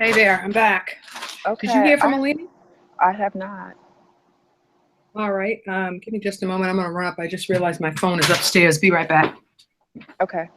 Hey there, I'm back. Did you Okay, hear from Alina? I have not. All right, give me just a moment. I'm going to run up. I just realized my phone is upstairs. Be right back. Okay.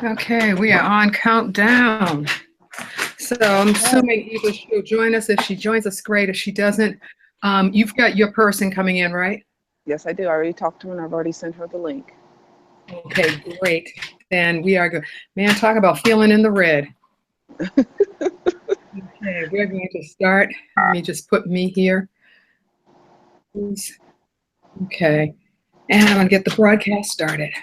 Okay, we are on countdown. So I'm assuming either she'll join us. If she joins us, great. If she doesn't, you've got your person coming in, right? Yes, I do. I already talked to her and I've already sent her the link. Okay, great. Then we are good. Man, talk about feeling in the red. Okay, we're going to start. Let me just put me here. Okay, and I'm going to get the broadcast started.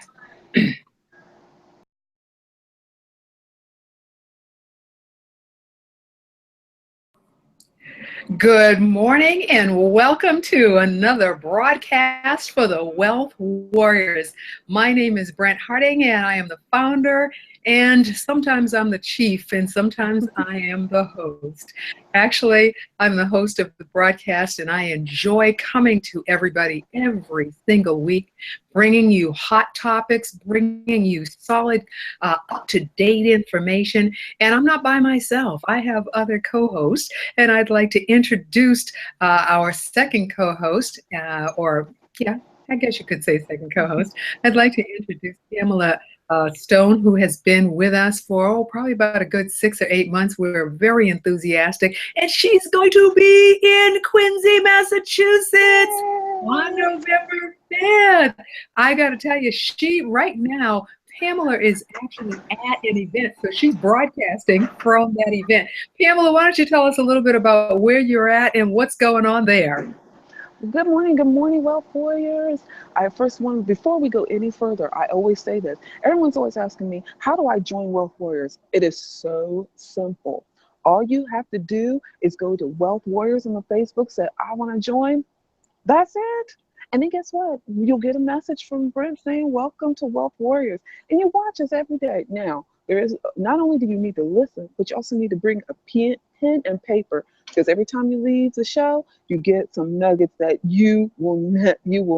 Good morning and welcome to another broadcast for the Wealth Warriors. My name is Brent Harding and I am the founder, and sometimes I'm the chief and sometimes I am the host. Actually, I'm the host of the broadcast and I enjoy coming to everybody every single week, bringing you hot topics, bringing you solid, up-to-date information. And I'm not by myself. I have other co-hosts, and I'd like to introduce our second co-host, I guess you could say second co-host. I'd like to introduce Pamela Stone, who has been with us for probably about a good 6 or 8 months. We're very enthusiastic, and she's going to be in Quincy, Massachusetts on November 5th. I got to tell you, right now, Pamela is actually at an event, so she's broadcasting from that event. Pamela, why don't you tell us a little bit about where you're at and what's going on there? Good morning, Wealth Warriors. I first want, before we go any further, I always say this. Everyone's always asking me, how do I join Wealth Warriors? It is so simple. All you have to do is go to Wealth Warriors on the Facebook, say, I want to join. That's it. And then guess what? You'll get a message from Brent saying, welcome to Wealth Warriors. And you watch us every day. Now, there is not only do you need to listen, but you also need to bring a pen and paper, because every time you leave the show, you get some nuggets that you will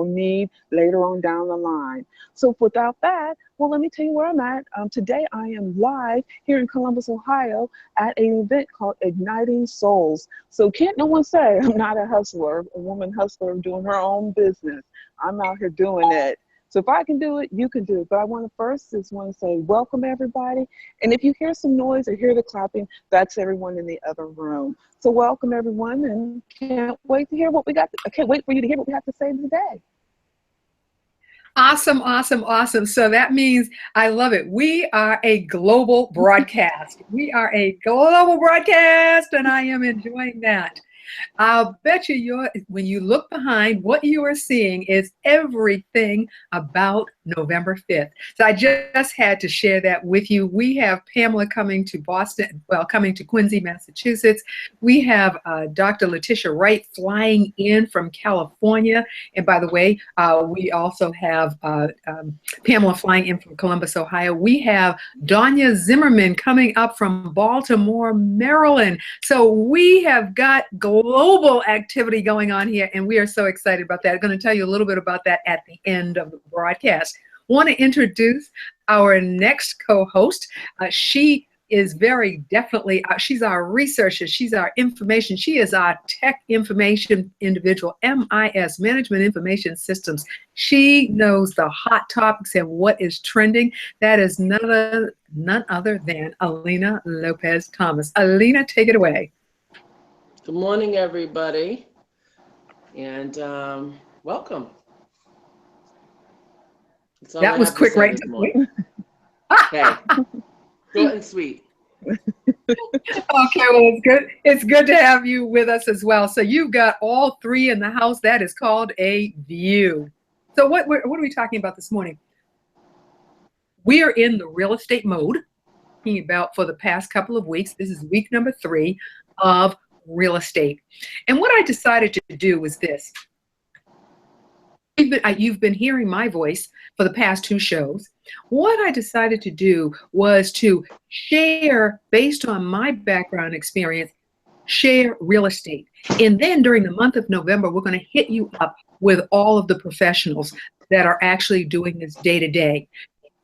need later on down the line. So without that, well, let me tell you where I'm at. Today I am live here in Columbus, Ohio, at an event called Igniting Souls. So can't no one say I'm not a hustler, a woman hustler doing her own business. I'm out here doing it. So if I can do it, you can do it. But I want to say welcome everybody. And if you hear some noise or hear the clapping, that's everyone in the other room. So welcome everyone, and can't wait to hear what we got. I can't wait for you to hear what we have to say today. Awesome, awesome, awesome. So that means I love it. We are a global broadcast. We are a global broadcast, and I am enjoying that. I'll bet you when you look behind, what you are seeing is everything about November 5th. So I just had to share that with you. We have Pamela coming to coming to Quincy, Massachusetts. We have Dr. Letitia Wright flying in from California. And by the way, we also have Pamela flying in from Columbus, Ohio. We have Danya Zimmerman coming up from Baltimore, Maryland. So we have got global activity going on here, and we are so excited about that. I'm going to tell you a little bit about that at the end of the broadcast. Want to introduce our next co-host. She is very definitely, she's our researcher, she's our information, she is our tech information individual, MIS, Management Information Systems. She knows the hot topics and what is trending. That is none other than Alina Lopez Thomas. Alina, take it away. Good morning, everybody, and welcome. That was quick, right? Hey, short and sweet. Okay, well, it's good. It's good to have you with us as well. So you've got all three in the house. That is called a view. So what are we talking about this morning? We are in the real estate mode, talking about for the past couple of weeks. This is week number 3 of real estate. And what I decided to do was this. You've been hearing my voice for the past 2 shows. What I decided to do was to share, based on my background experience, share real estate. And then during the month of November, we're going to hit you up with all of the professionals that are actually doing this day to day.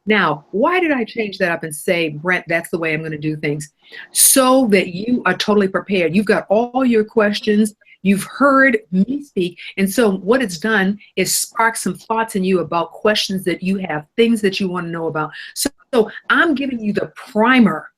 Now, why did I change that up and say, Brent, that's the way I'm going to do things? So that you are totally prepared. You've got all your questions. You've heard me speak. And so what it's done is spark some thoughts in you about questions that you have, things that you want to know about. So I'm giving you the primer.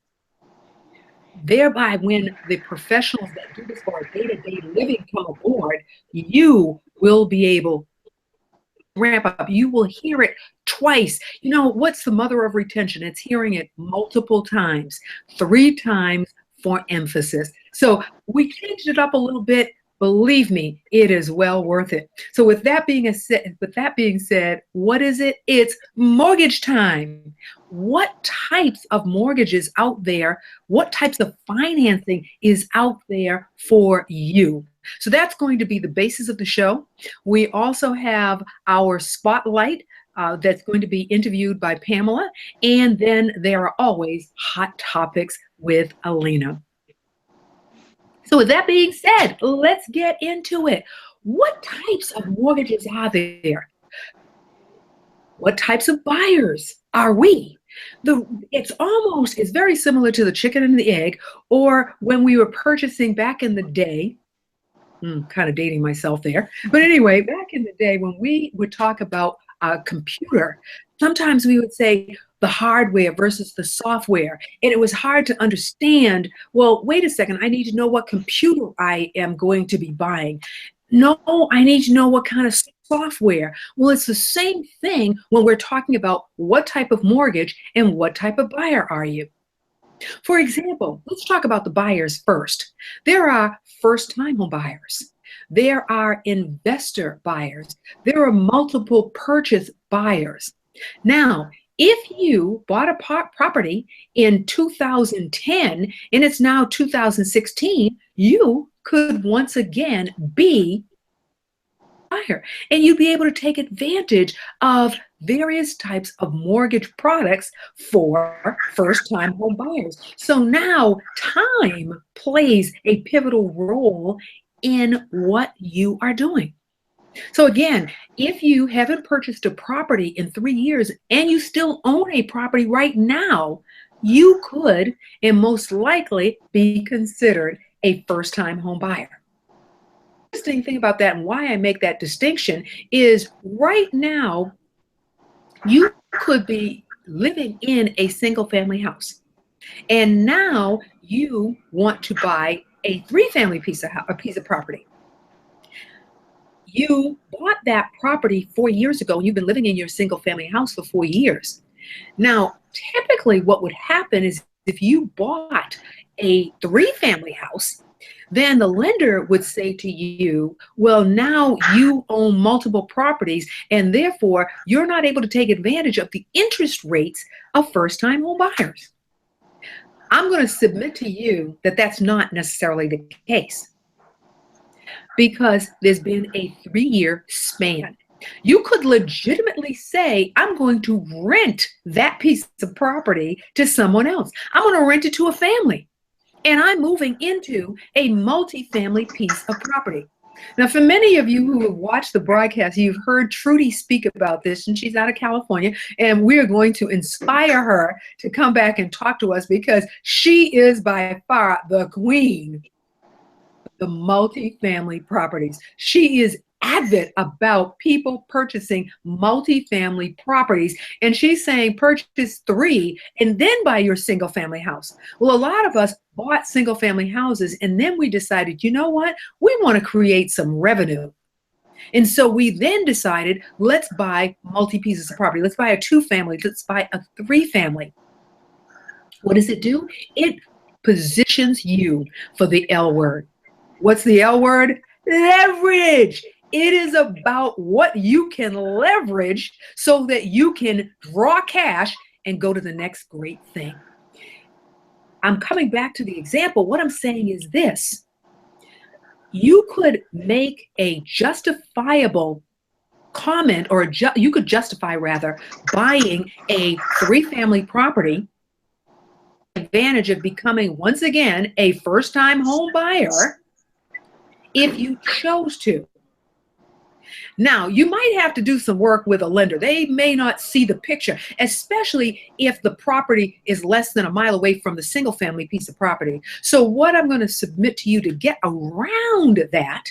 Thereby, when the professionals that do this for our day-to-day living come aboard, you will be able to ramp up. You will hear it twice. You know, what's the mother of retention? It's hearing it multiple times, 3 times for emphasis. So we changed it up a little bit. Believe me, it is well worth it. So with that being said, what is it? It's mortgage time. What types of mortgages out there? What types of financing is out there for you? So that's going to be the basis of the show. We also have our spotlight that's going to be interviewed by Pamela. And then there are always hot topics with Alina. So with that being said, let's get into it. What types of mortgages are there? What types of buyers are we? It's very similar to the chicken and the egg, or when we were purchasing back in the day. Kind of dating myself there. But anyway, back in the day when we would talk about a computer, sometimes we would say the hardware versus the software. And it was hard to understand, well, wait a second, I need to know what computer I am going to be buying. No, I need to know what kind of software. Well, it's the same thing when we're talking about what type of mortgage and what type of buyer are you. For example, let's talk about the buyers first. There are first-time home buyers. There are investor buyers. There are multiple purchase buyers. Now, if you bought a property in 2010 and it's now 2016, you could once again be a buyer, and you'd be able to take advantage of various types of mortgage products for first-time home buyers. So now time plays a pivotal role in what you are doing. So again, if you haven't purchased a property in 3 years and you still own a property right now, you could and most likely be considered a first-time home buyer. The interesting thing about that and why I make that distinction is right now, you could be living in a single-family house, and now you want to buy a 3-family piece of property. You bought that property 4 years ago, and you've been living in your single-family house for 4 years. Now, typically what would happen is if you bought a 3-family house, then the lender would say to you, well, now you own multiple properties, and therefore you're not able to take advantage of the interest rates of first-time home buyers. I'm going to submit to you that that's not necessarily the case, because there's been a 3-year span. You could legitimately say, I'm going to rent that piece of property to someone else. I'm going to rent it to a family, and I'm moving into a multi-family piece of property. Now, for many of you who have watched the broadcast, you've heard Trudy speak about this, and she's out of California, and we're going to inspire her to come back and talk to us because she is by far the queen of the multi-family properties. She is avid about people purchasing multi-family properties, and she's saying purchase 3 and then buy your single family house. Well, a lot of us bought single family houses, and then we decided, you know what, we want to create some revenue. And so we then decided, let's buy multi-pieces of property. Let's buy a 2-family. Let's buy a 3-family. What does it do? It positions you for the L word. What's the L word? Leverage. It is about what you can leverage so that you can draw cash and go to the next great thing. I'm coming back to the example. What I'm saying is this. You could make a justifiable comment, or you could justify rather buying a 3-family property, advantage of becoming once again a first-time home buyer if you chose to. Now, you might have to do some work with a lender. They may not see the picture, especially if the property is less than a mile away from the single-family piece of property. So what I'm going to submit to you to get around that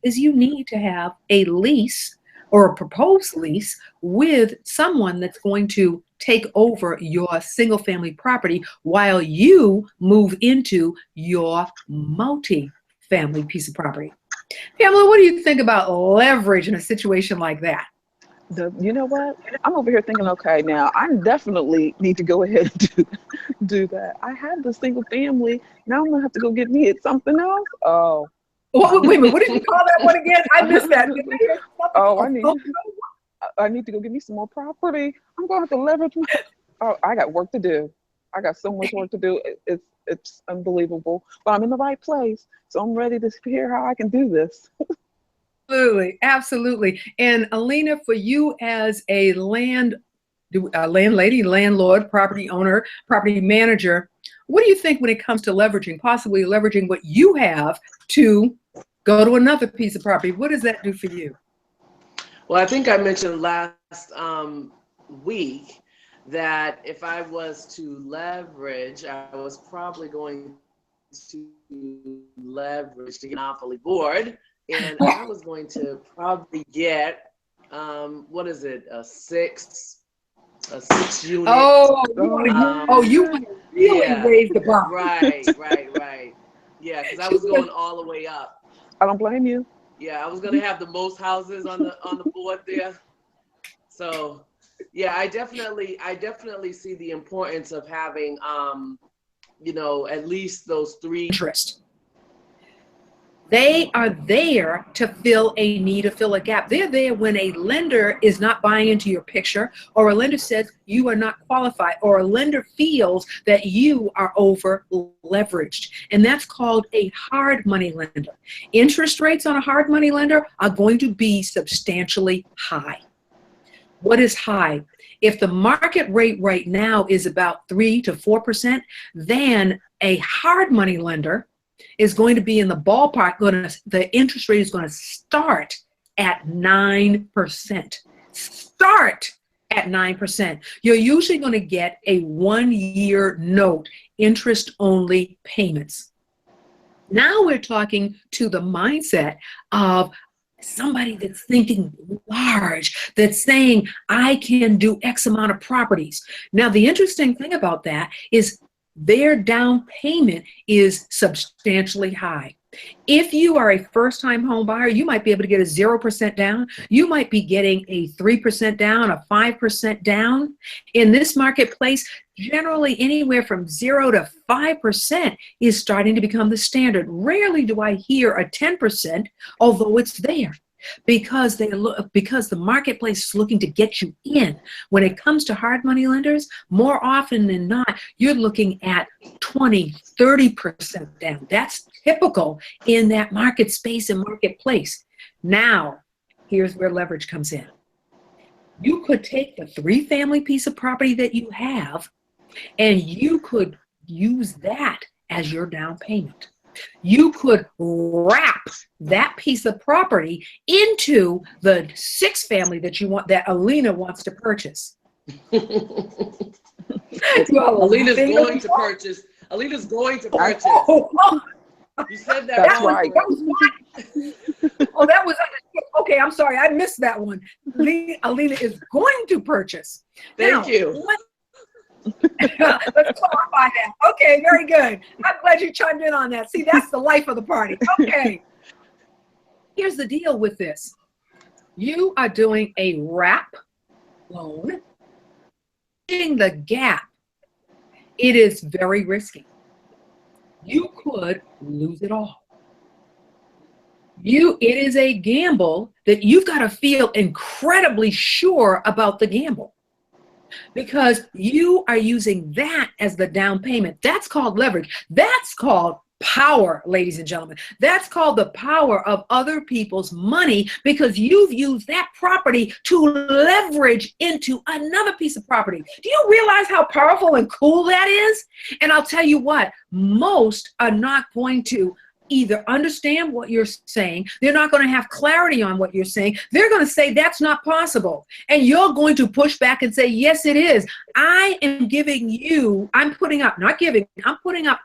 is you need to have a lease or a proposed lease with someone that's going to take over your single-family property while you move into your multi-family piece of property. Pamela, what do you think about leverage in a situation like that? You know what? I'm over here thinking, okay, now I definitely need to go ahead and do that. I have the single family. Now I'm going to have to go get me something else. Oh. Wait a minute. What did you call that one again? I missed that. Oh, I need to go get me some more property. I'm going to have to leverage my. Oh, I got work to do. I got so much work to do. It's unbelievable. But I'm in the right place, so I'm ready to hear how I can do this. Absolutely, absolutely. And Alina, for you as a landlady, landlord, property owner, property manager, what do you think when it comes to leveraging, possibly leveraging what you have to go to another piece of property? What does that do for you? Well, I think I mentioned last week that if I was to leverage, I was probably going to leverage to get Monopoly board, and I was going to probably get what is it, a six unit. Oh, you want to really raise the bar. Right. Yeah, because I was going all the way up. I don't blame you. Yeah, I was gonna have the most houses on the board there. So yeah, I definitely see the importance of having at least those 3 interest. They are there to fill a need, to fill a gap. They're there when a lender is not buying into your picture, or a lender says you are not qualified, or a lender feels that you are over leveraged. And that's called a hard money lender. Interest rates on a hard money lender are going to be substantially high. What is high? If the market rate right now is about 3 to 4%, then a hard money lender is going to be in the ballpark. The interest rate is going to start at 9%. Start at 9%. You're usually going to get a 1-year note, interest-only payments. Now we're talking to the mindset of somebody that's thinking large, that's saying, I can do X amount of properties. Now, the interesting thing about that is their down payment is substantially high. If you are a first-time home buyer, you might be able to get a 0% down. You might be getting a 3% down, a 5% down. In this marketplace, generally anywhere from 0 to 5% is starting to become the standard. Rarely do I hear a 10%, although it's there. Because the marketplace is looking to get you in. When it comes to hard money lenders, more often than not, you're looking at 20, 30% down. That's typical in that market space and marketplace. Now, here's where leverage comes in. You could take the 3-family piece of property that you have, and you could use that as your down payment. You could wrap that piece of property into the 6-family that Alina wants to purchase. Alina's going to purchase. Alina's going to purchase. You said that. That's right. That was okay. I'm sorry, I missed that one. Alina is going to purchase. Thank you. Let's clarify that. Okay, very good. I'm glad you chimed in on that. See, that's the life of the party. Okay. Here's the deal with this. You are doing a wrap loan. In the gap, it is very risky. You could lose it all. It is a gamble that you've got to feel incredibly sure about the gamble, because you are using that as the down payment. That's called leverage. That's called power, ladies and gentlemen. That's called the power of other people's money, because you've used that property to leverage into another piece of property. Do you realize how powerful and cool that is? And I'll tell you what, most are not going to either understand what you're saying. They're not going to have clarity on what you're saying. They're going to say that's not possible. And you're going to push back and say, yes, it is. I am giving you, I'm putting up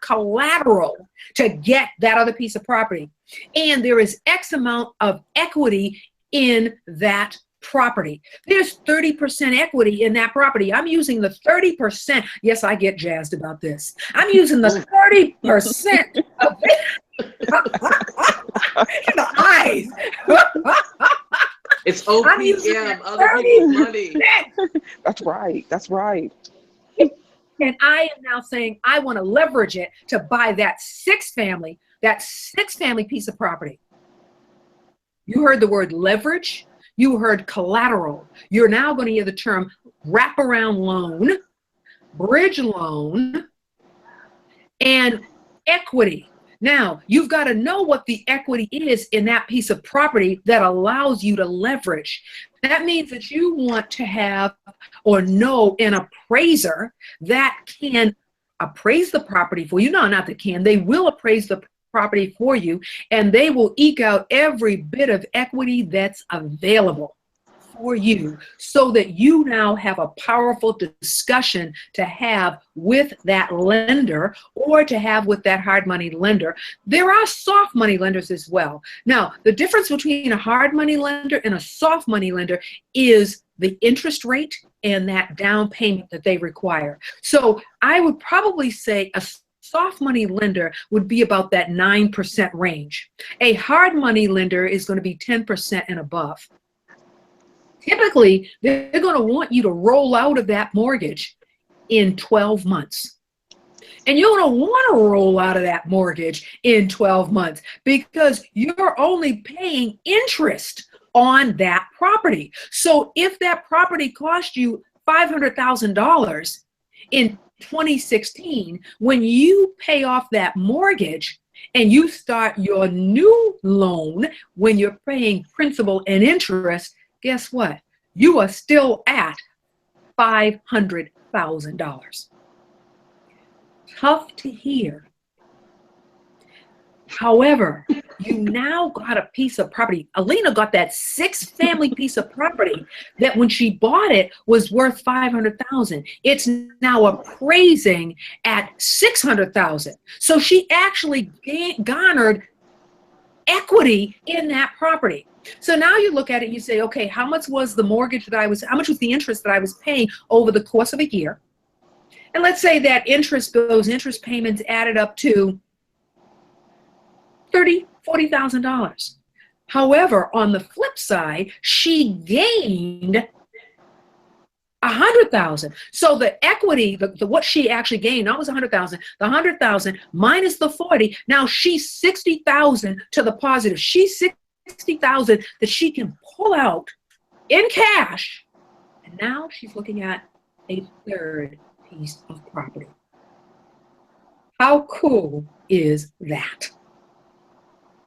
collateral to get that other piece of property. And there is X amount of equity in that property. There's 30% equity in that property. I'm using the 30%. Yes, I get jazzed about this. I'm using the 30% of it. The eyes. It's OPM, other people's money. That's right. That's right. And I am now saying I want to leverage it to buy that six family piece of property. You heard the word leverage. You heard collateral. You're now going to hear the term wraparound loan, bridge loan, and equity. Now, you've got to know what the equity is in that piece of property that allows you to leverage. That means that you want to have or know an appraiser that can appraise the property for you. No, not that can. They will appraise the property for you, and they will eke out every bit of equity that's available for you, so that you now have a powerful discussion to have with that lender, or to have with that hard money lender. There are soft money lenders as well. Now, the difference between a hard money lender and a soft money lender is the interest rate and that down payment that they require. So I would probably say a soft money lender would be about that 9% range. A hard money lender is going to be 10% and above. Typically, they're going to want you to roll out of that mortgage in 12 months. And you're going to want to roll out of that mortgage in 12 months, because you're only paying interest on that property. So if that property cost you $500,000 in 2016, when you pay off that mortgage and you start your new loan, when you're paying principal and interest, guess what? You are still at $500,000. Tough to hear. However, you now got a piece of property. Alina got that 6-family piece of property that when she bought it was worth $500,000. It's now appraising at $600,000. So she actually garnered equity in that property. So now you look at it and you say, okay, how much was the mortgage how much was the interest that I was paying over the course of a year? And let's say that those interest payments added up to $30,000, $40,000. However, on the flip side, she gained $100,000. So the equity, what she actually gained, that was $100,000. The $100,000 minus the $40,000. Now she's $60,000 to the positive. She's $60,000 that she can pull out in cash, and now she's looking at a third piece of property. How cool is that?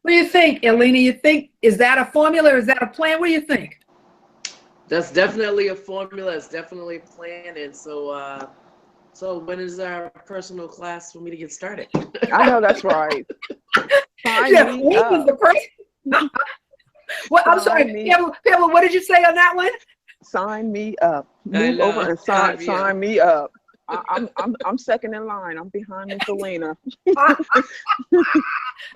What do you think, Alina? Is that a formula? Is that a plan? What do you think? That's definitely a formula. It's definitely a plan. And so, when is our personal class for me to get started? I know that's right. Sign me up. Well, I'm sorry, Pamela, what did you say on that one? Sign me up. Move over and sign me up. I'm second in line. I'm behind Miss Alina.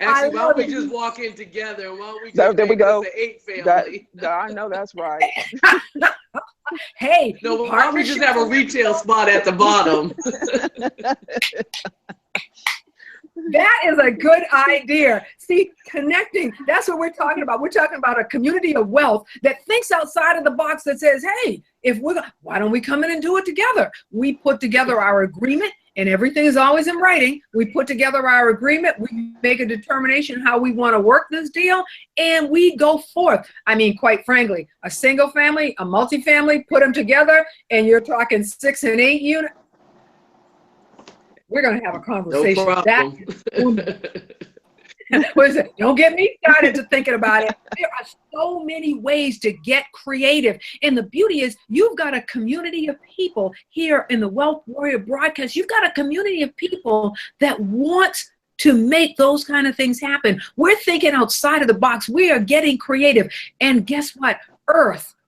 Actually, why don't we just walk in together? Why don't we just there we go. The 8 family? I know that's right. Hey, no, why don't we just have a retail spot at the bottom? That is a good idea. See, connecting, that's what we're talking about. We're talking about a community of wealth that thinks outside of the box, that says, hey, why don't we come in and do it together? We put together our agreement, and everything is always in writing. We put together our agreement. We make a determination how we want to work this deal, and we go forth. I mean, quite frankly, a single family, a multifamily, put them together, and you're talking 6 and 8 units. We're going to have a conversation. No problem. What is it? Don't get me started to thinking about it. There are so many ways to get creative. And the beauty is you've got a community of people here in the Wealth Warrior broadcast. You've got a community of people that want to make those kind of things happen. We're thinking outside of the box. We are getting creative. And guess what?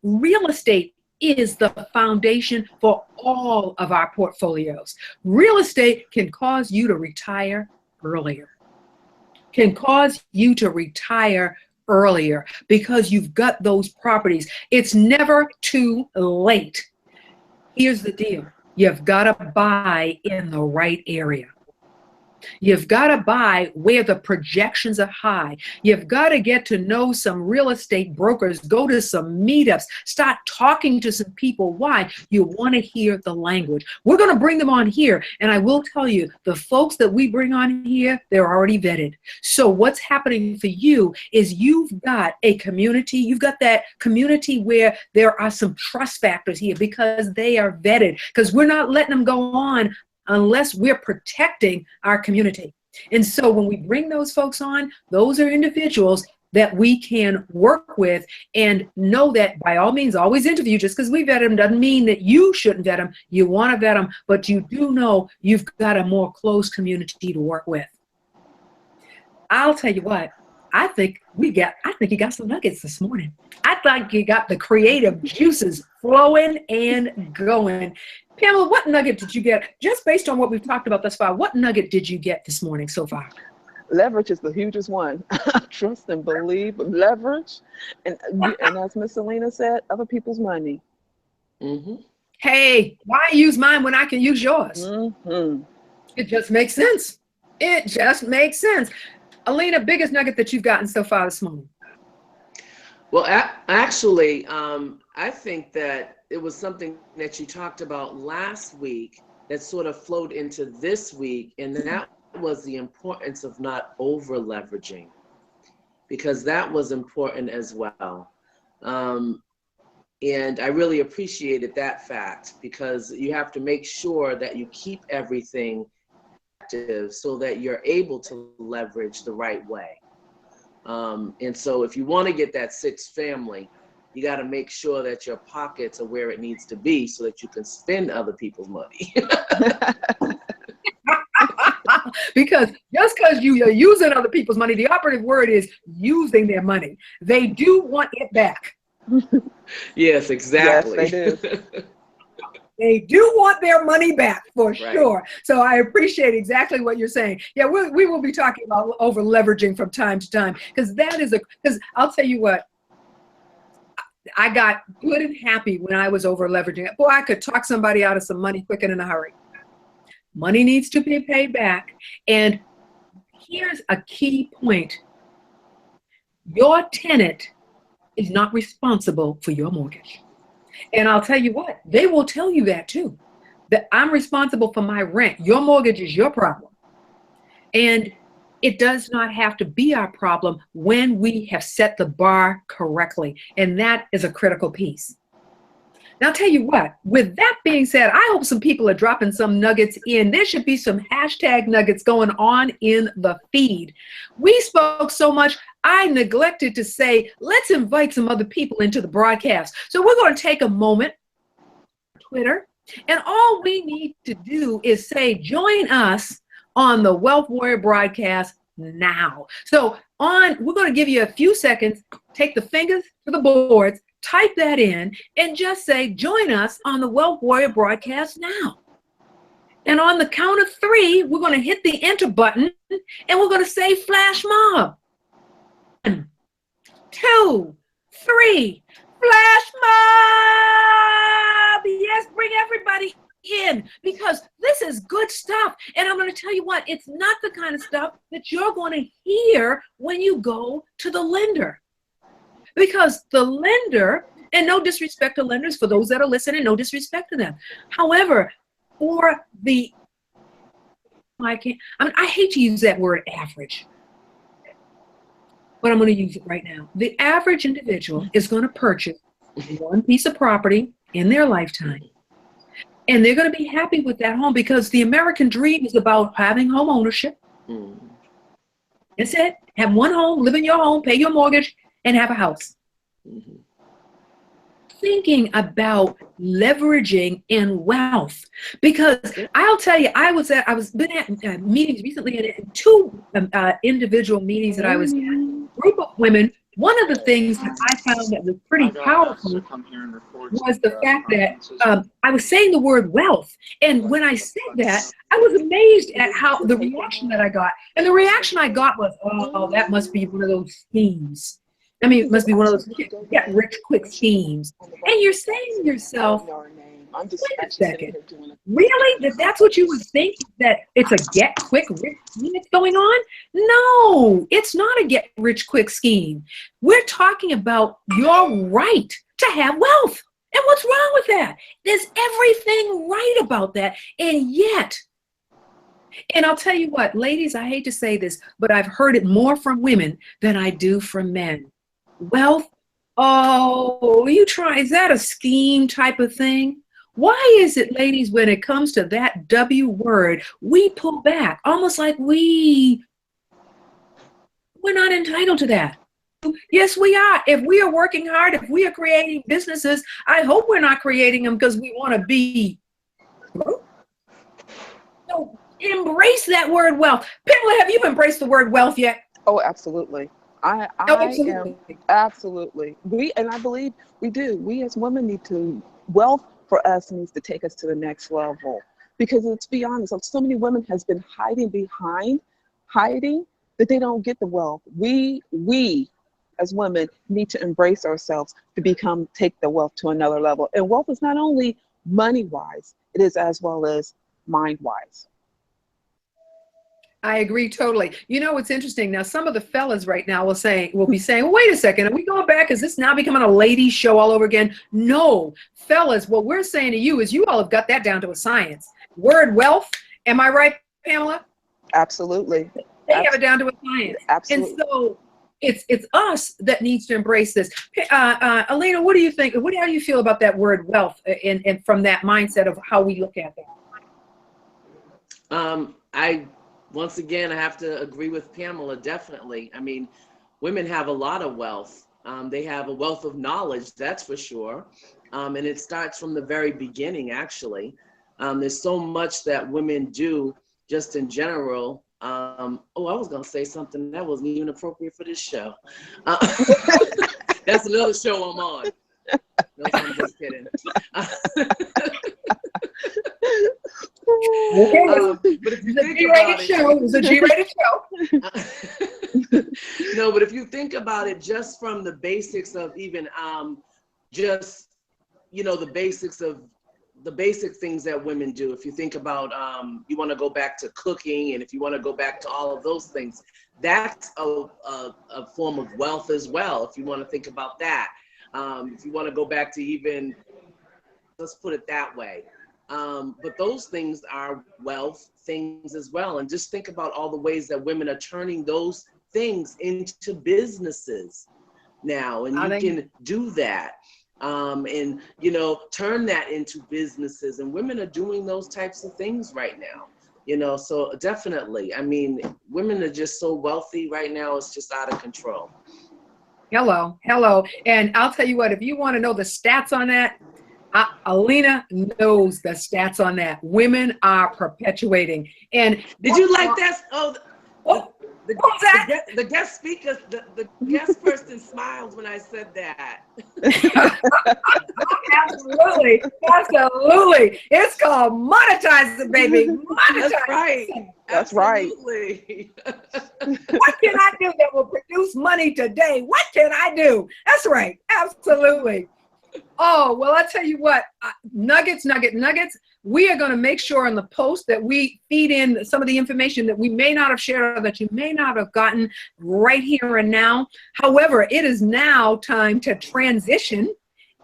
Real estate is the foundation for all of our portfolios. Real estate can cause you to retire earlier. Because you've got those properties. It's never too late. Here's the deal. You've got to buy in the right area. You've got to buy where the projections are high. You've got to get to know some real estate brokers, go to some meetups, start talking to some people. Why? You want to hear the language. We're going to bring them on here. And I will tell you, the folks that we bring on here, they're already vetted. So what's happening for you is you've got a community. You've got that community where there are some trust factors here because they are vetted, because we're not letting them go on unless we're protecting our community. And so when we bring those folks on, those are individuals that we can work with, and know that by all means, always interview. Just because we vet them doesn't mean that you shouldn't vet them. You want to vet them, but you do know you've got a more close community to work with. I'll tell you what, I think you got some nuggets this morning. I think you got the creative juices flowing and going. Pamela, what nugget did you get, just based on what we've talked about thus far? What nugget did you get this morning so far? Leverage is the hugest one. Trust and believe, leverage, and as Miss Selena said, other people's money. Mm-hmm. Hey, why use mine when I can use yours? Mm-hmm. It just makes sense. It just makes sense. Alina, biggest nugget that you've gotten so far this morning? Well, actually, I think that it was something that you talked about last week that sort of flowed into this week, and that was the importance of not over leveraging, because that was important as well. And I really appreciated that fact, because you have to make sure that you keep everything active so that you're able to leverage the right way. And so if you want to get that sixth family, you got to make sure that your pockets are where it needs to be so that you can spend other people's money. Because just because you are using other people's money, the operative word is using their money. They do want it back. Yes, exactly. Yes, they do. They do want their money back for sure. So I appreciate exactly what you're saying. Yeah, we will be talking about over leveraging from time to time, because because I'll tell you what, I got good and happy when I was over leveraging. Boy, I could talk somebody out of some money quick and in a hurry. Money needs to be paid back. And here's a key point. Your tenant is not responsible for your mortgage. And I'll tell you what, they will tell you that too, that I'm responsible for my rent. Your mortgage is your problem. And it does not have to be our problem when we have set the bar correctly. And that is a critical piece. Now, I'll tell you what, with that being said, I hope some people are dropping some nuggets in. There should be some hashtag nuggets going on in the feed. We spoke so much, I neglected to say, let's invite some other people into the broadcast. So we're going to take a moment, Twitter, and all we need to do is say, join us on the Wealth Warrior broadcast now. So we're going to give you a few seconds, take the fingers to the boards, type that in, and just say, join us on the Wealth Warrior broadcast now. And on the count of 3, we're going to hit the enter button, and we're going to say flash mob. 1, 2, 3, flash mob. Yes, bring everybody in, because this is good stuff. And I'm going to tell you what, it's not the kind of stuff that you're going to hear when you go to the lender. Because the lender, and no disrespect to lenders, for those that are listening, no disrespect to them. However, for the, I hate to use that word average, but I'm going to use it right now. The average individual is going to purchase one piece of property in their lifetime. And they're going to be happy with that home, because the American dream is about having home ownership. That's it. Have one home, live in your home, pay your mortgage, and have a house. Thinking about leveraging in wealth, because I'll tell you, I was been at meetings recently, and two individual meetings that I was in, a group of women. One of the things that I found that was pretty powerful was the fact that I was saying the word wealth. And when I said that, I was amazed at how the reaction that I got. And the reaction I got was, oh, that must be one of those schemes. I mean, it must be one of those get rich quick schemes. And you're saying to yourself, wait a second, really? That's what you would think, that it's a get quick rich scheme that's going on? No, it's not a get rich quick scheme. We're talking about your right to have wealth. And what's wrong with that? There's everything right about that. And yet, and I'll tell you what, ladies, I hate to say this, but I've heard it more from women than I do from men. Wealth, oh, is that a scheme type of thing? Why is it, ladies, when it comes to that W word, we pull back, almost like we're not entitled to that? Yes, we are. If we are working hard, if we are creating businesses, I hope we're not creating them because we want to be. So embrace that word wealth. Pamela, have you embraced the word wealth yet? Oh, absolutely. I am absolutely. I believe we do. We as women need to, wealth for us needs to take us to the next level. Because let's be honest, so many women has been hiding that they don't get the wealth. We as women need to embrace ourselves to take the wealth to another level. And wealth is not only money-wise, it is as well as mind-wise. I agree totally. You know what's interesting? Now, some of the fellas right now will be saying, well, wait a second, are we going back? Is this now becoming a ladies show all over again? No, fellas, what we're saying to you is you all have got that down to a science. Word wealth, am I right, Pamela? Absolutely. They have it down to a science. Absolutely. And so it's us that needs to embrace this. Elena, what do you think? How do you feel about that word wealth and from that mindset of how we look at that? Once again, I have to agree with Pamela, definitely. I mean, women have a lot of wealth. They have a wealth of knowledge, that's for sure. And it starts from the very beginning, actually. There's so much that women do just in general. I was going to say something that wasn't even appropriate for this show. That's another show I'm on. No, I'm just kidding. But if you think about it, it was a G-rated show. No, but if you think about it, just from the basics of even the basic things that women do. If you think about, you want to go back to cooking, and if you want to go back to all of those things, that's a form of wealth as well. If you want to think about that, if you want to go back to even, let's put it that way. But those things are wealth things as well. And just think about all the ways that women are turning those things into businesses now. And you can do that. And, turn that into businesses. And women are doing those types of things right now. So definitely, I mean, women are just so wealthy right now. It's just out of control. Hello. And I'll tell you what, if you want to know the stats on that, Alina knows the stats on that. Women are perpetuating. And did you like that? The guest speaker, the guest person smiled when I said that. Absolutely. It's called monetizing, baby. Monetizing. That's right. That's Absolutely. What can I do that will produce money today? What can I do? That's right. Absolutely. Oh, well, I'll tell you what, nuggets. We are going to make sure in the post that we feed in some of the information that we may not have shared or that you may not have gotten right here and now. However, it is now time to transition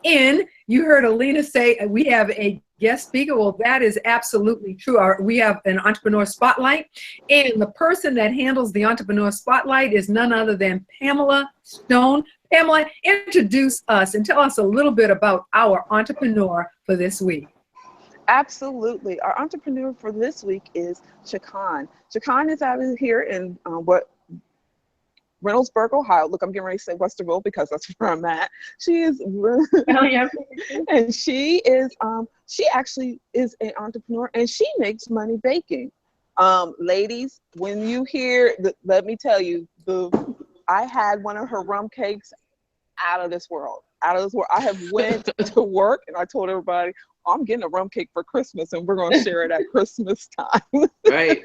in. You heard Alina say we have a guest speaker. Well, that is absolutely true. We have an entrepreneur spotlight, and the person that handles the entrepreneur spotlight is none other than Pamela Stone. Pamela, introduce us and tell us a little bit about our entrepreneur for this week. Absolutely. Our entrepreneur for this week is Shakan. Shakan is out here in Reynoldsburg, Ohio. Look, I'm getting ready to say Westerville because that's where I'm at. She is, and she actually is an entrepreneur, and she makes money baking. Ladies, when you hear, let me tell you, I had one of her rum cakes out of this world. I have went to work and I told everybody, I'm getting a rum cake for Christmas and we're going to share it at Christmas time. Right.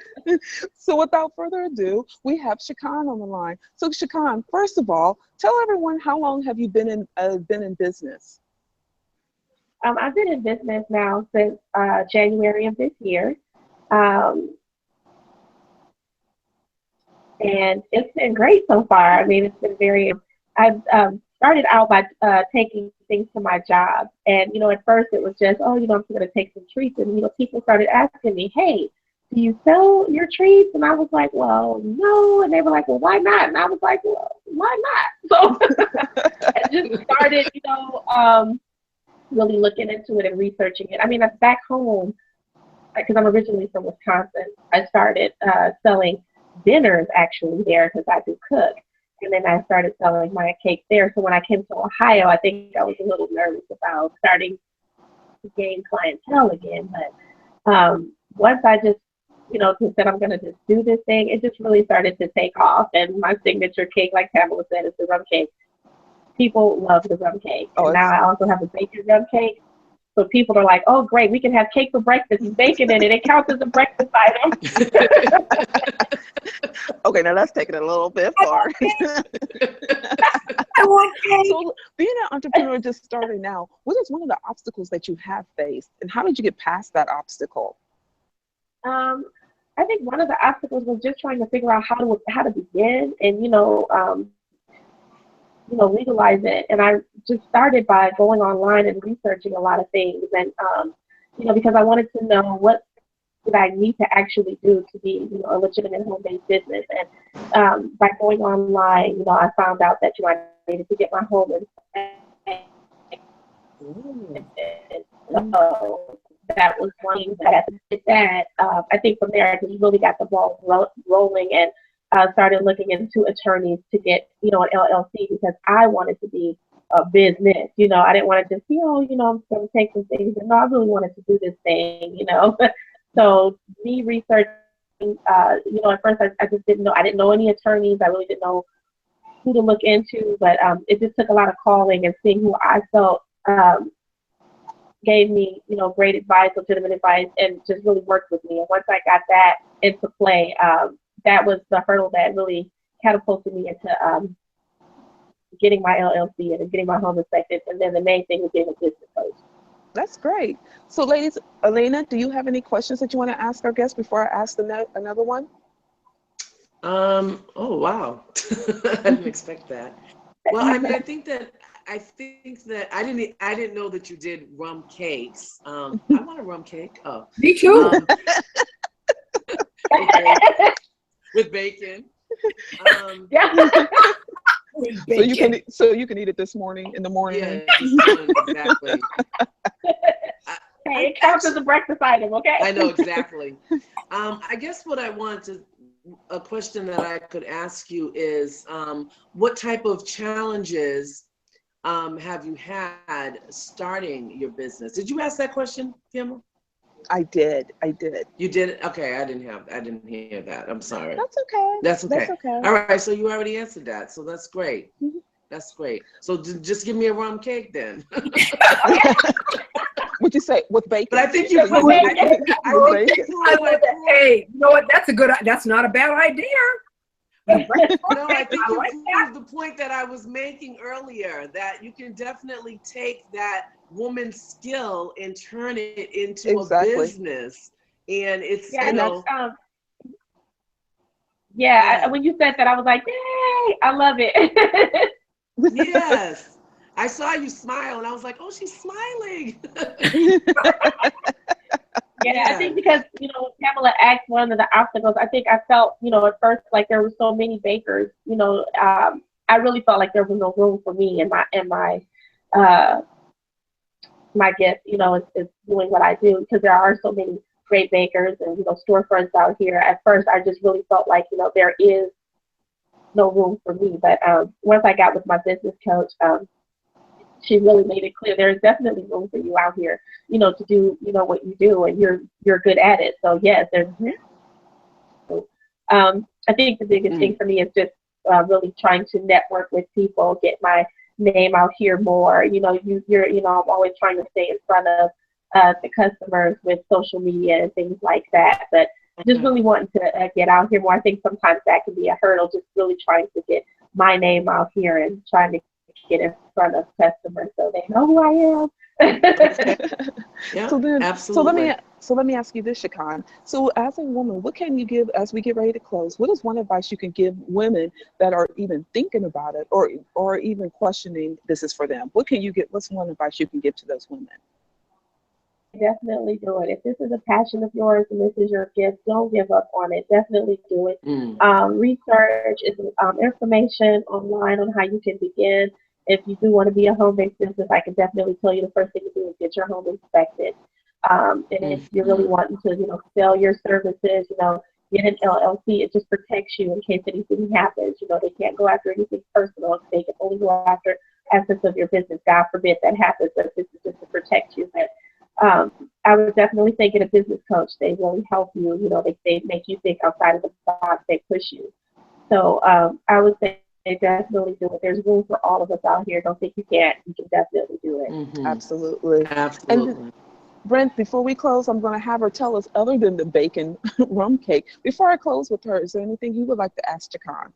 So without further ado, we have Shakan on the line. So Shakan, first of all, tell everyone, how long have you been in business? I've been in business now since January of this year. And it's been great so far. I mean, it's been I've started out by taking things to my job. And, at first it was just, I'm going to take some treats. And, people started asking me, hey, do you sell your treats? And I was like, well, no. And they were like, well, why not? And I was like, well, why not? So I just started, really looking into it and researching it. I mean, back home, because I'm originally from Wisconsin, I started selling dinners actually there because I do cook. And then I started selling my cakes there. So when I came to Ohio, I think I was a little nervous about starting to gain clientele again. But once I just, said I'm going to just do this thing, it just really started to take off. And my signature cake, like Pamela said, is the rum cake. People love the rum cake. And now I also have a bacon rum cake. So people are like, oh, great, we can have cake for breakfast and bacon in it. It counts as a breakfast item. Okay, now that's taking it a little bit far. So being an entrepreneur just starting now, what is one of the obstacles that you have faced? And how did you get past that obstacle? I think one of the obstacles was just trying to figure out how to begin and, legalize it. And I just started by going online and researching a lot of things. And, because I wanted to know what did I need to actually do to be, a legitimate home-based business. And by going online, I found out that, I needed to get my home inspected. So that was one thing that I did that. I think from there, I just really got the ball rolling and started looking into attorneys to get, an LLC because I wanted to be a business. I didn't want to just be, I'm going to take some things. And no, I really wanted to do this thing, So me researching, at first I just didn't know. I didn't know any attorneys. I really didn't know who to look into. But it just took a lot of calling and seeing who I felt gave me, great advice, legitimate advice, and just really worked with me. And once I got that into play, that was the hurdle that really catapulted me into getting my LLC and getting my home inspected. And then the main thing was getting a business coach. That's great. So ladies, Elena, do you have any questions that you want to ask our guest before I ask another one? Oh, wow. I didn't expect that. Well, I mean, I think that I didn't know that you did rum cakes. I want a rum cake. Oh, me too. With bacon. Yeah. So you can eat it this morning in the morning. Yeah, exactly. Hey, it counts as a breakfast item, okay? I know, exactly. I guess what I wanted a question that I could ask you is, what type of challenges have you had starting your business? Did you ask that question, Kim? I did. You did? Okay, I didn't hear that. I'm sorry. That's okay. That's okay. That's okay. All right, so you already answered that, so that's great. Mm-hmm. That's great. So just give me a rum cake then. What'd you say? With bacon? But I think you put Hey, you know what? That's not a bad idea. No, I think I you like proved the point that I was making earlier, that you can definitely take that woman's skill and turn it into a Exactly. business. And it's, Yeah, you And I think, that's know, yeah, yeah, when you said that, I was like, yay, I love it. yes. I saw you smile and I was like, oh, she's smiling. Yeah, I Yeah. think because, when Pamela asked one of the obstacles, I think I felt, at first like there were so many bakers, I really felt like there was no room for me uh my gift, is doing what I do because there are so many great bakers and, storefronts out here. At first I just really felt like, there is no room for me. But once I got with my business coach, she really made it clear there's definitely room for you out here, to do, what you do, and you're good at it. So yes, there's. Mhm. I think the biggest thing for me is just really trying to network with people, get my name out here more. I'm always trying to stay in front of the customers with social media and things like that. But just really wanting to get out here more. I think sometimes that can be a hurdle, just really trying to get my name out here and trying to get in front of customers so they know who I am. Yeah, So then, absolutely. so let me ask you this, Shakan. So as a woman, what can you give as we get ready to close? What is one advice you can give women that are even thinking about it or even questioning this is for them? What can you get? What's one advice you can give to those women? Definitely do it. If this is a passion of yours and this is your gift, don't give up on it. Definitely do it. Mm. Research is information online on how you can begin. If you do want to be a home-based business, I can definitely tell you the first thing to do is get your home inspected. And if you're really Mhm. wanting to, sell your services, get an LLC. It just protects you in case anything happens. They can't go after anything personal. They can only go after assets of your business. God forbid that happens, but this is just to protect you. But I would definitely say get a business coach. They really help you. They make you think outside of the box. They push you. So I would say definitely do it. There's room for all of us out here. Don't think you can't. You can definitely do it. Mhm. Absolutely. And Absolutely. Brent, before we close, I'm going to have her tell us other than the bacon rum cake. Before I close with her, is there anything you would like to ask Shakan?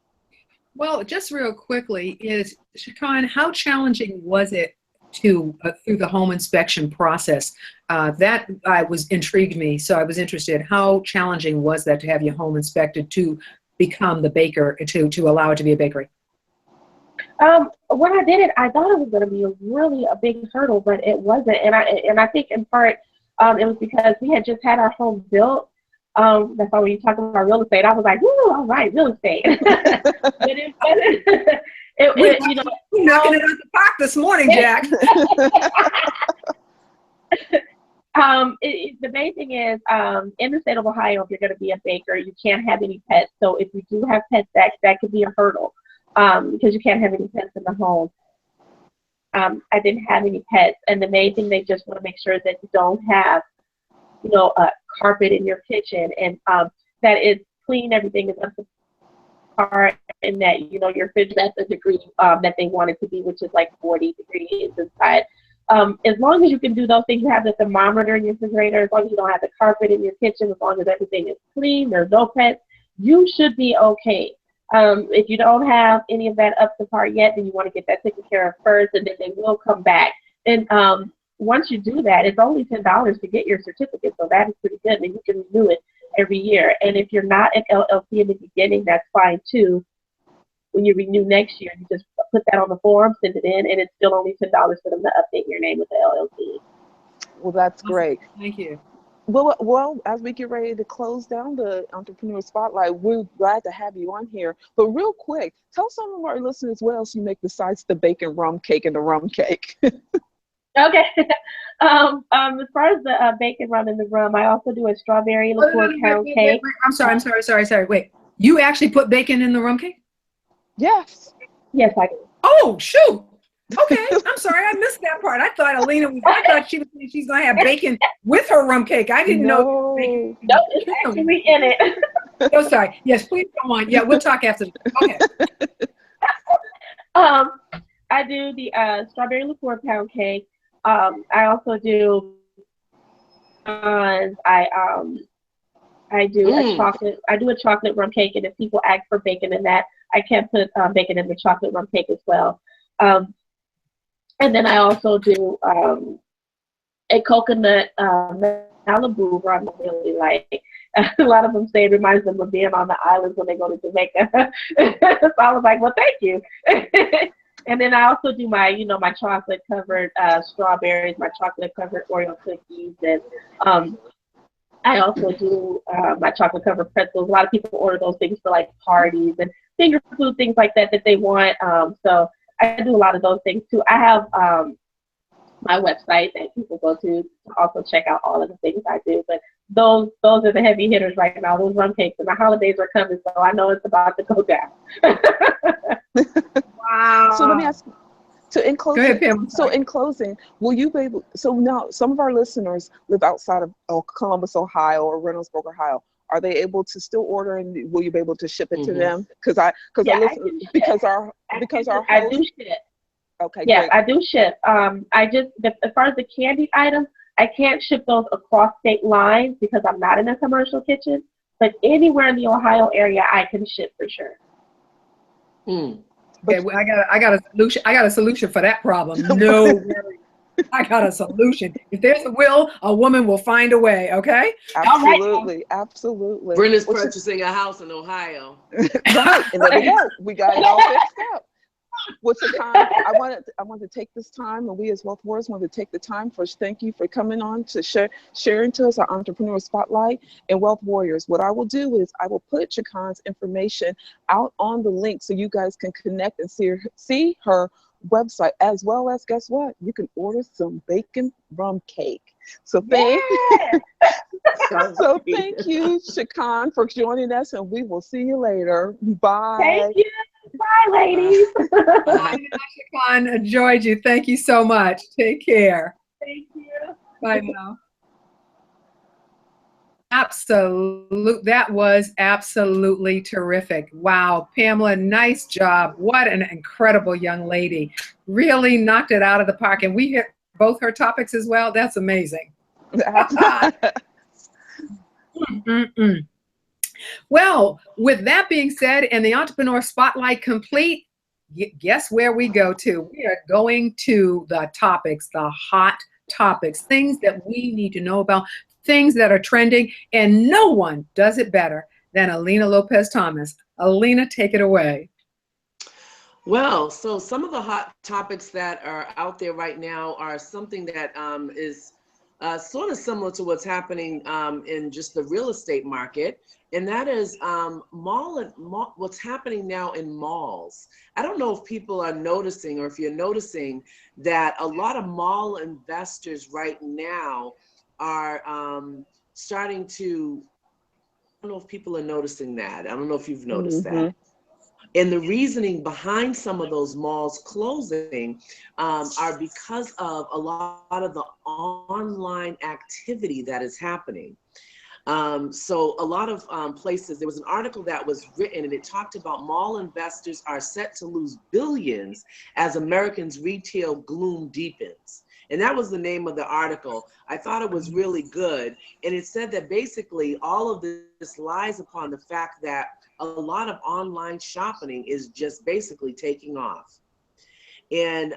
Well, just real quickly, is Shakan, how challenging was it to through the home inspection process? That was intrigued me, so I was interested. How challenging was that to have your home inspected to become the baker to allow it to be a bakery? When I did it, I thought it was going to be a big hurdle, but it wasn't. And I think in part it was because we had just had our home built. That's why when you talk about real estate, I was like, "Woo, all right, real estate." But it wasn't. We we knocking now it out the park this morning, Jack. the main thing is in the state of Ohio, if you're going to be a baker, you can't have any pets. So if you do have pets, that could be a hurdle because you can't have any pets in the home. I didn't have any pets, and the main thing they just want to make sure is that you don't have, a carpet in your kitchen, and that it's clean, everything is up to par, and that your fridge at the degree that they want it to be, which is like 40 degrees inside. As long as you can do those things, you have the thermometer in your refrigerator, as long as you don't have the carpet in your kitchen, as long as everything is clean, there's no pets, you should be okay. If you don't have any of that up to par yet, then you want to get that taken care of first, and then they will come back. And once you do that, it's only $10 to get your certificate, so that is pretty good, and you can renew it every year. And if you're not an LLC in the beginning, that's fine too. When you renew next year, you just put that on the form, send it in, and it's still only $10 for them to update your name with the LLC. Well, that's Awesome. great. Thank you. Well, as we get ready to close down the Entrepreneur Spotlight, we're glad to have you on here. But real quick, tell some of our listeners what else you make besides the bacon rum cake and the rum cake. Okay. As far as the bacon rum and the rum, I also do a strawberry Oh, no, liqueur no, no, pound cake. I'm sorry. Wait, you actually put bacon in the rum cake? Yes. Yes, I do. Oh, shoot. Okay, I'm sorry, I missed that part. I thought she was saying she's gonna have bacon with her rum cake. I didn't know bacon. No. No, it's actually in it. Oh, sorry. Yes, please go on. Yeah, we'll talk after. Okay. um, I do the strawberry liqueur pound cake. I also do I I do a chocolate. I do a chocolate rum cake, and if people ask for bacon in that, I can put bacon in the chocolate rum cake as well. Um, and then I also do a coconut Malibu rum. I really like. A lot of them say it reminds them of being on the islands when they go to Jamaica. So I was like, well, thank you. And then I also do my, my chocolate covered strawberries, my chocolate covered Oreo cookies, and I also do my chocolate covered pretzels. A lot of people order those things for like parties and finger food, things like that they want. So I do a lot of those things too. I have my website that people go to also check out all of the things I do. But those are the heavy hitters right now. Those rum cakes, and the holidays are coming, so I know it's about to go down. Wow. So let me ask you. So in closing, Go ahead, Pam. in closing, will you be able? So now some of our listeners live outside of Columbus, Ohio, or Reynoldsburg, Ohio. Are they able to still order, and will you be able to ship it to them? Because I listen because our I do ship. Okay, yeah, great. I do ship. As far as the candy items, I can't ship those across state lines because I'm not in a commercial kitchen. But anywhere in the Ohio area, I can ship for sure. Okay, well, I got a solution. I got a solution for that problem. No worries. I got a solution. If there's a will, a woman will find a way. Okay. Absolutely, absolutely. Brent is purchasing a house in Ohio. Right, and there we go. We got it all fixed up. What's the time? I want to take this time, and we as Wealth Warriors want to take the time. First, thank you for coming on to sharing to us our entrepreneur spotlight and Wealth Warriors. What I will do is I will put Chacon's information out on the link so you guys can connect and see her website, as well as, guess what? You can order some bacon rum cake. So thank you, Chacon, for joining us, and we will see you later. Bye. Thank you. Bye, ladies. Bye, Chacon. Enjoyed you. Thank you so much. Take care. Thank you. Bye now. That was absolutely terrific. Wow, Pamela, nice job. What an incredible young lady. Really knocked it out of the park. And we hit both her topics as well. That's amazing. Well, with that being said, and the Entrepreneur Spotlight complete, guess where we go to? We are going to the topics, the hot topics, things that we need to know about, things that are trending, and no one does it better than Alina Lopez Thomas. Alina, take it away. Well, so some of the hot topics that are out there right now are something that is sort of similar to what's happening in just the real estate market, and that is what's happening now in malls. I don't know if people are noticing, or if you're noticing, that a lot of mall investors right now are starting to, I don't know if people are noticing that. I don't know if you've noticed that. And the reasoning behind some of those malls closing are because of a lot of the online activity that is happening. So a lot of places, there was an article that was written, and it talked about mall investors are set to lose billions as Americans' retail gloom deepens. And that was the name of the article. I thought it was really good. And it said that basically all of this lies upon the fact that a lot of online shopping is just basically taking off. And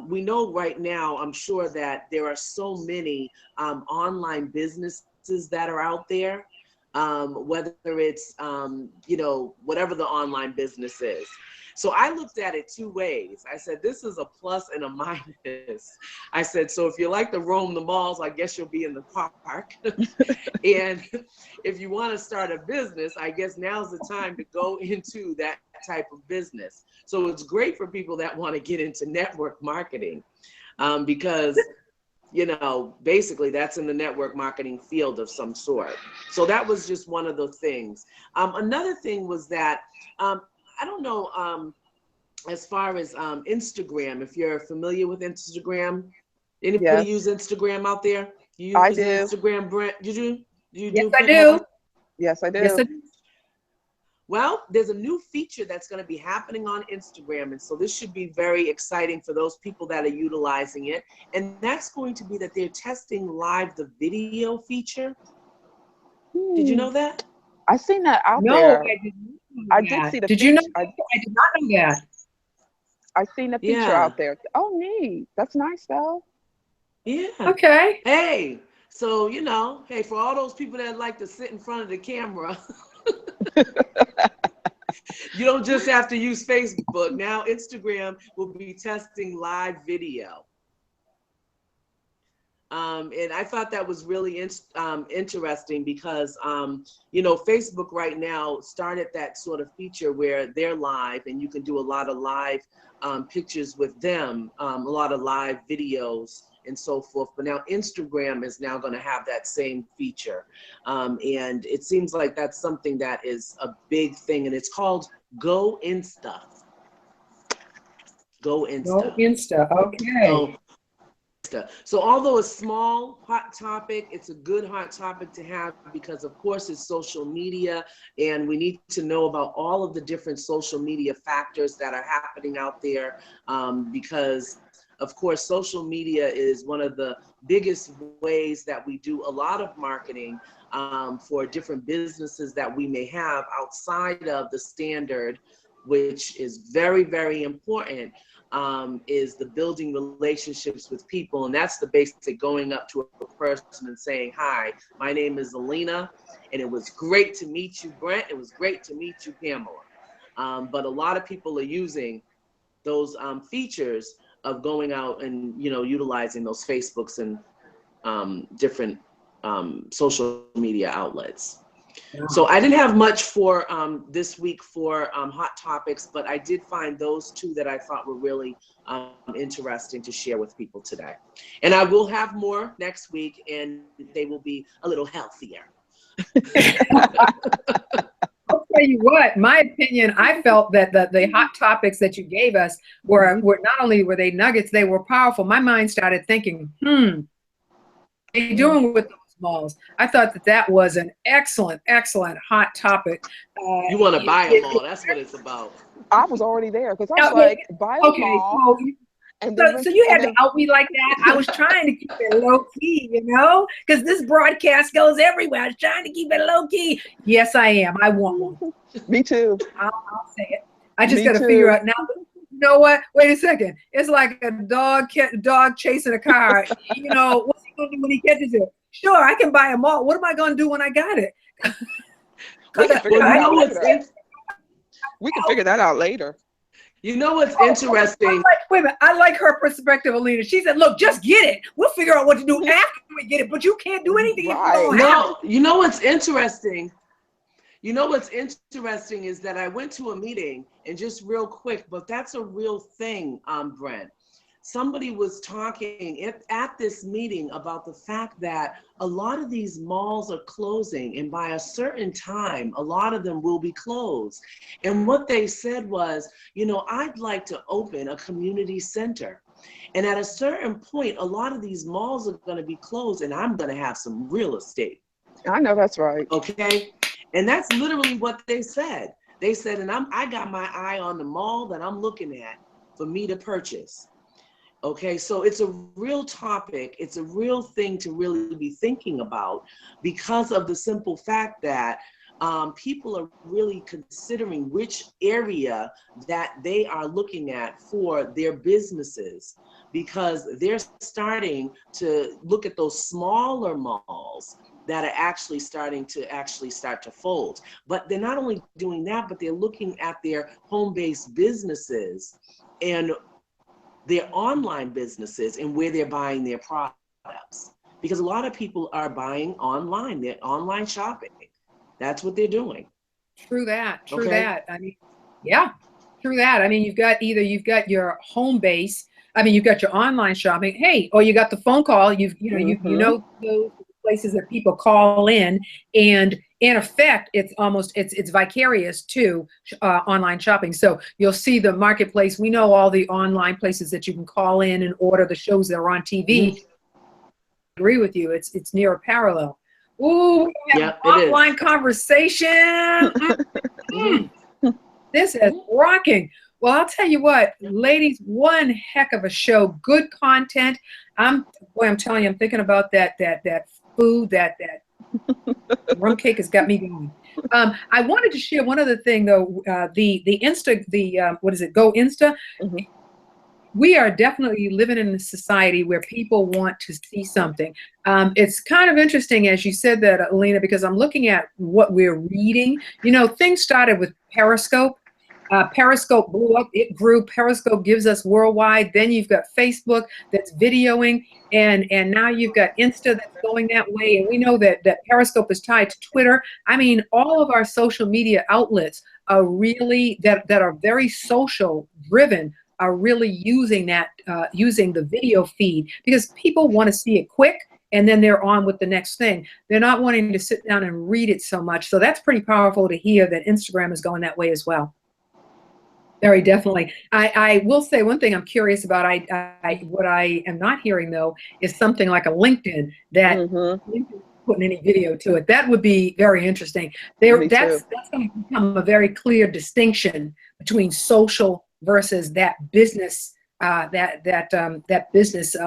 we know right now, I'm sure that there are so many online businesses that are out there, whether it's, whatever the online business is. So I looked at it two ways. I said, this is a plus and a minus. I said, so if you like to roam the malls, I guess you'll be in the park. And if you want to start a business, I guess now's the time to go into that type of business. So it's great for people that want to get into network marketing because, basically that's in the network marketing field of some sort. So that was just one of the things. Another thing was that, I don't know, as far as Instagram, if you're familiar with Instagram, anybody use Instagram out there? You use Instagram, Brent? Did you? Yes, I do. Yes, I do. Yes, I do. Well, there's a new feature that's going to be happening on Instagram. And so this should be very exciting for those people that are utilizing it. And that's going to be that they're testing live the video feature. Did you know that? I seen that out No, there. I did not know I did that. see the Did you know picture. that? I did not know that. I seen the feature Yeah. out there. Oh, neat. That's nice, though. Yeah. Okay. Hey, so hey, for all those people that like to sit in front of the camera, you don't just have to use Facebook. Now Instagram will be testing live video. And I thought that was really interesting because, Facebook right now started that sort of feature where they're live and you can do a lot of live pictures with them, a lot of live videos and so forth. But now Instagram is now going to have that same feature. And it seems like that's something that is a big thing, and it's called Go Insta. Go Insta. Go Insta. Okay. So although a small hot topic, it's a good hot topic to have because of course it's social media and we need to know about all of the different social media factors that are happening out there, because of course social media is one of the biggest ways that we do a lot of marketing for different businesses that we may have outside of the standard, which is very, very important. Is the building relationships with people. And that's the basic going up to a person and saying, hi, my name is Alina, and it was great to meet you, Brent. It was great to meet you, Pamela. But a lot of people are using those features of going out and, utilizing those Facebooks and different social media outlets. So I didn't have much for this week for hot topics, but I did find those two that I thought were really interesting to share with people today. And I will have more next week, and they will be a little healthier. I'll tell you what, my opinion, I felt that the hot topics that you gave us were not only were they nuggets, they were powerful. My mind started thinking, what are you doing with those malls? I thought that was an excellent, excellent hot topic. You want to buy them all. That's what it's about. I was already there because I was like, buy them all. So you had to out me like that. I was trying to keep it low key, because this broadcast goes everywhere. I was trying to keep it low key. Yes, I am. I want one. Me too. I'll say it. I just got to figure out now. You know what? Wait a second. It's like a dog chasing a car. What's he gonna do when he catches it? Sure, I can buy them all. What am I gonna do when I got it? We can figure that out later. You know what's interesting? Wait a minute. I like her perspective, Alina. She said, look, just get it. We'll figure out what to do after we get it, but you can't do anything if you don't have it. You know what's interesting? Is that I went to a meeting, and just real quick, but that's a real thing, Brent. Somebody was talking at this meeting about the fact that a lot of these malls are closing, and by a certain time, a lot of them will be closed. And what they said was, I'd like to open a community center. And at a certain point, a lot of these malls are going to be closed, and I'm going to have some real estate. I know that's right. Okay. And that's literally what they said. They said, and I got my eye on the mall that I'm looking at for me to purchase. Okay, so it's a real topic. It's a real thing to really be thinking about because of the simple fact that people are really considering which area that they are looking at for their businesses, because they're starting to look at those smaller malls that are actually starting to fold. But they're not only doing that, but they're looking at their home-based businesses and their online businesses and where they're buying their products. Because a lot of people are buying online, they're online shopping. That's what they're doing. True that. I mean, yeah, true that. I mean, you've got your home base. I mean, you've got your online shopping. Hey, or you got the phone call. You know those places that people call in, and in effect, it's vicarious to online shopping. So you'll see the marketplace. We know all the online places that you can call in and order the shows that are on TV. Mm-hmm. I agree with you. It's near a parallel. Ooh, we have offline conversation. This is rocking. Well, I'll tell you what, ladies, one heck of a show. Good content. I'm telling you, I'm thinking about that food, that Rum cake has got me going. I wanted to share one other thing though. The Insta, what is it? Go Insta. Mhm. We are definitely living in a society where people want to see something. It's kind of interesting, as you said that, Alina, because I'm looking at what we're reading. You know, things started with Periscope. Periscope blew up, it grew. Periscope gives us worldwide. Then you've got Facebook that's videoing, and now you've got Insta that's going that way. And we know that Periscope is tied to Twitter. I mean, all of our social media outlets are really that are very social driven, are really using that using the video feed because people want to see it quick and then they're on with the next thing. They're not wanting to sit down and read it so much. So that's pretty powerful to hear that Instagram is going that way as well. Very definitely. I will say one thing I'm curious about. What I am not hearing though is something like a LinkedIn that isn't putting any video to it. That would be very interesting. That's going to become a very clear distinction between social versus that business that business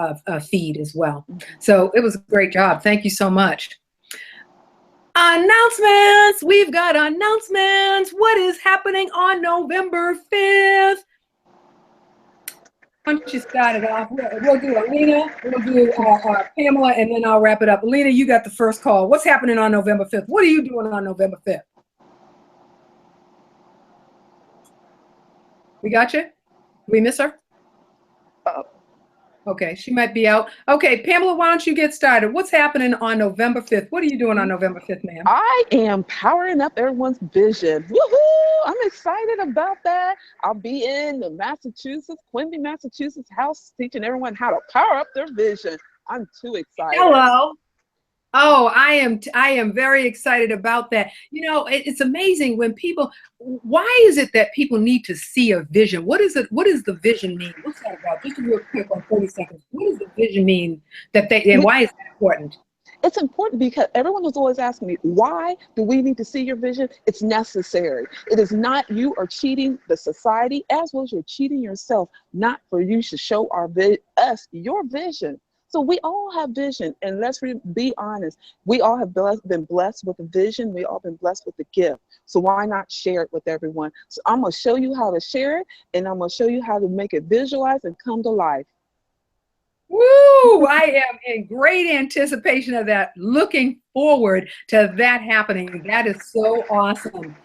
feed as well. So it was a great job. Thank you so much. Announcements. We've got announcements. What is happening on November 5th? Why don't you start it off? We'll do Alina, we'll do Pamela, and then I'll wrap it up. Alina, you got the first call. What's happening on November 5th? What are you doing on November 5th? We got you? Did we miss her? Okay, she might be out. Okay, Pamela, why don't you get started? What's happening on November 5th? What are you doing on November 5th, ma'am? I am powering up everyone's vision. Woohoo! I'm excited about that. I'll be in the Quimby, Massachusetts house teaching everyone how to power up their vision. I'm too excited. Hello. Oh, I am very excited about that. You know, it's amazing when people, why is it that people need to see a vision? What is it? What does the vision mean? What's that about? Just real quick on 30 seconds. What does the vision mean and why is that important? It's important because everyone was always asking me, why do we need to see your vision? It's necessary. It is not you are cheating the society as well as you're cheating yourself, not for you to show us your vision. So we all have vision, and let's be honest. We all have been blessed with a vision. We all been blessed with a gift. So why not share it with everyone? So I'm going to show you how to share it, and I'm going to show you how to make it visualize and come to life. Woo! I am in great anticipation of that. Looking forward to that happening. That is so awesome.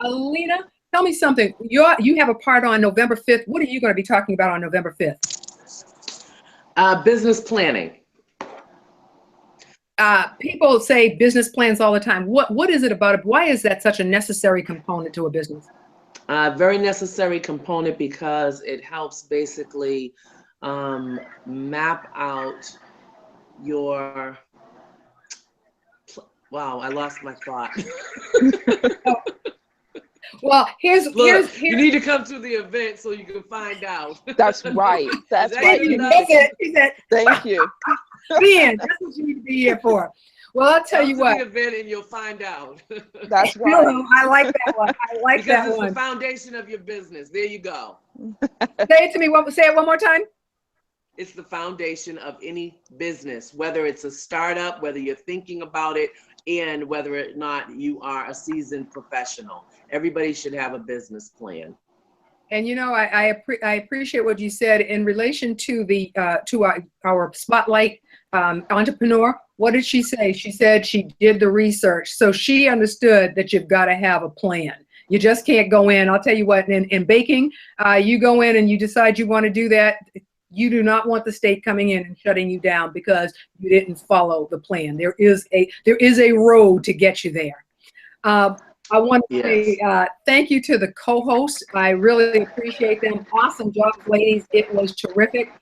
Alina, tell me something. You have a part on November 5th. What are you going to be talking about on November 5th? Business planning. People say business plans all the time. What is it about it? Why is that such a necessary component to a business? Very necessary component because it helps basically map out your. Wow, I lost my thought. Well, here's you need to come to the event so you can find out. That's right. That's right. Thank you. Man, that's what you need to be here for. Well, I'll tell you what. Come to the event and you'll find out. That's right. I like that one. I like that one. Because it's the foundation of your business. There you go. Say it to me. Say it one more time. It's the foundation of any business, whether it's a startup, whether you're thinking about it, and whether or not you are a seasoned professional. Everybody should have a business plan. And you know, I appreciate what you said in relation to the to our spotlight entrepreneur. What did she say? She said she did the research, so she understood that you've got to have a plan. You just can't go in. I'll tell you what. In baking, you go in and you decide you want to do that. You do not want the state coming in and shutting you down because you didn't follow the plan. There is a road to get you there. I want to say thank you to the co-hosts. I really appreciate them. Awesome job, ladies. It was terrific.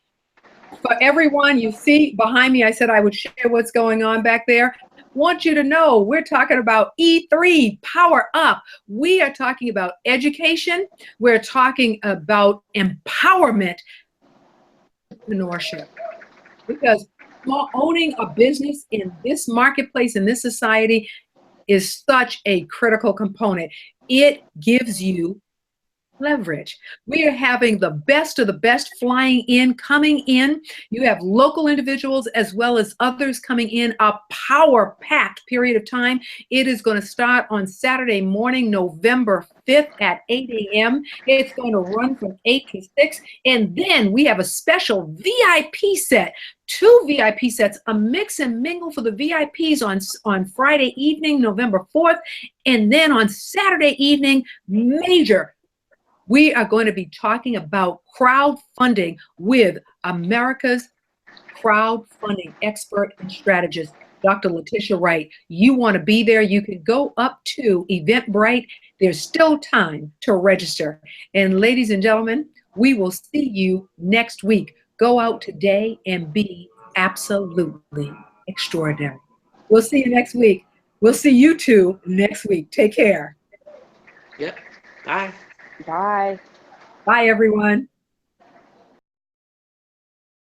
For everyone you see behind me, I said I would share what's going on back there. Want you to know we're talking about E3 Power Up. We are talking about education. We're talking about empowerment. Entrepreneurship, because owning a business in this marketplace, in this society, is such a critical component. It gives you leverage. We are having the best of the best flying in, coming in. You have local individuals as well as others coming in, a power-packed period of time. It is going to start on Saturday morning, November 5th at 8 a.m. It's going to run from 8 to 6. And then we have a special VIP set, 2 VIP sets, a mix and mingle for the VIPs on Friday evening, November 4th. And then on Saturday evening, major. We are going to be talking about crowdfunding with America's crowdfunding expert and strategist, Dr. Letitia Wright. You want to be there, you can go up to Eventbrite. There's still time to register. And ladies and gentlemen, we will see you next week. Go out today and be absolutely extraordinary. We'll see you next week. We'll see you two next week. Take care. Yep. Bye. Bye. Bye, everyone.